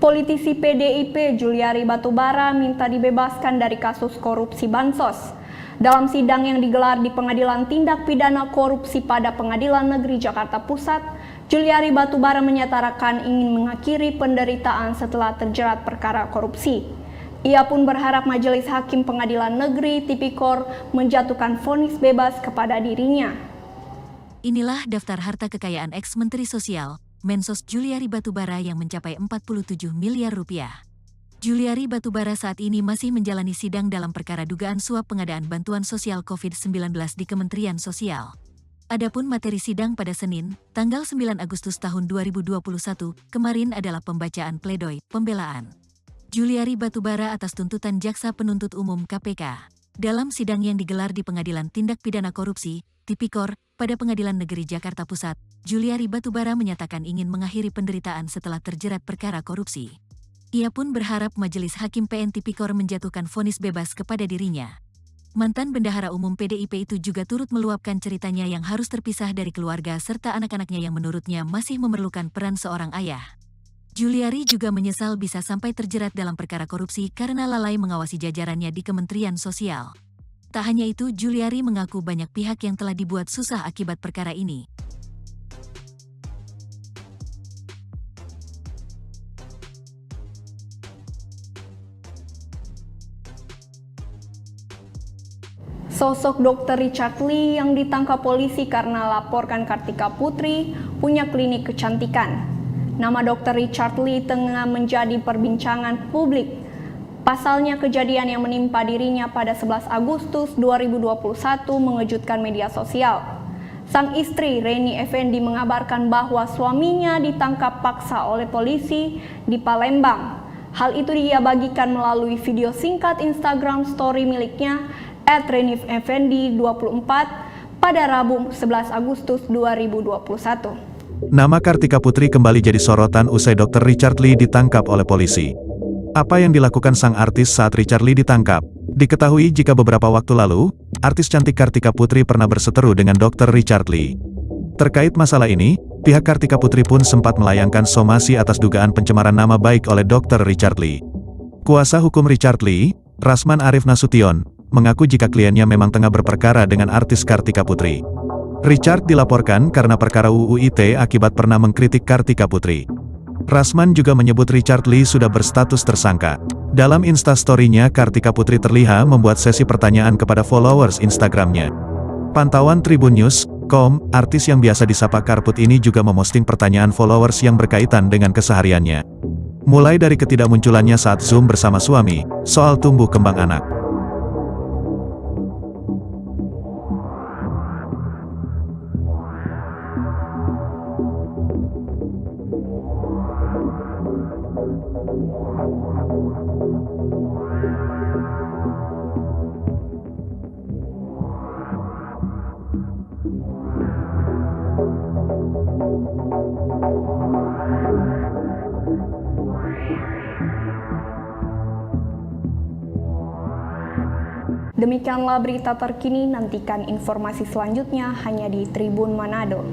Politisi PDIP Juliari Batubara minta dibebaskan dari kasus korupsi Bansos. Dalam sidang yang digelar di Pengadilan Tindak Pidana Korupsi pada Pengadilan Negeri Jakarta Pusat, Juliari Batubara menyatakan ingin mengakhiri penderitaan setelah terjerat perkara korupsi. Ia pun berharap Majelis Hakim Pengadilan Negeri Tipikor menjatuhkan vonis bebas kepada dirinya. Inilah daftar harta kekayaan ex-Menteri Sosial, Mensos Juliari Batubara yang mencapai 47 miliar rupiah. Juliari Batubara saat ini masih menjalani sidang dalam perkara dugaan suap pengadaan bantuan sosial COVID-19 di Kementerian Sosial. Adapun materi sidang pada Senin, tanggal 9 Agustus tahun 2021, kemarin adalah pembacaan pledoi pembelaan Juliari Batubara atas tuntutan Jaksa Penuntut Umum KPK. Dalam sidang yang digelar di Pengadilan Tindak Pidana Korupsi, Tipikor, pada Pengadilan Negeri Jakarta Pusat, Juliari Batubara menyatakan ingin mengakhiri penderitaan setelah terjerat perkara korupsi. Ia pun berharap Majelis Hakim PN Tipikor menjatuhkan vonis bebas kepada dirinya. Mantan Bendahara Umum PDIP itu juga turut meluapkan ceritanya yang harus terpisah dari keluarga serta anak-anaknya yang menurutnya masih memerlukan peran seorang ayah. Juliari juga menyesal bisa sampai terjerat dalam perkara korupsi karena lalai mengawasi jajarannya di Kementerian Sosial. Tak hanya itu, Juliari mengaku banyak pihak yang telah dibuat susah akibat perkara ini. Sosok Dr. Richard Lee yang ditangkap polisi karena laporkan Kartika Putri punya klinik kecantikan. Nama Dr. Richard Lee tengah menjadi perbincangan publik. Pasalnya kejadian yang menimpa dirinya pada 11 Agustus 2021 mengejutkan media sosial. Sang istri, Reni Effendi, mengabarkan bahwa suaminya ditangkap paksa oleh polisi di Palembang. Hal itu dia bagikan melalui video singkat Instagram story miliknya @reni_effendi24 pada Rabu 11 Agustus 2021. Nama Kartika Putri kembali jadi sorotan usai Dr. Richard Lee ditangkap oleh polisi. Apa yang dilakukan sang artis saat Richard Lee ditangkap? Diketahui jika beberapa waktu lalu, artis cantik Kartika Putri pernah berseteru dengan Dr. Richard Lee. Terkait masalah ini, pihak Kartika Putri pun sempat melayangkan somasi atas dugaan pencemaran nama baik oleh Dr. Richard Lee. Kuasa hukum Richard Lee, Rasman Arif Nasution, mengaku jika kliennya memang tengah berperkara dengan artis Kartika Putri. Richard dilaporkan karena perkara UU ITE akibat pernah mengkritik Kartika Putri. Rasman juga menyebut Richard Lee sudah berstatus tersangka. Dalam instastory-nya, Kartika Putri terlihat membuat sesi pertanyaan kepada followers Instagram-nya. Pantauan Tribunnews.com, artis yang biasa disapa Karput ini juga memosting pertanyaan followers yang berkaitan dengan kesehariannya. Mulai dari ketidakmunculannya saat Zoom bersama suami, soal tumbuh kembang anak. Demikianlah berita terkini, nantikan informasi selanjutnya hanya di Tribun Manado.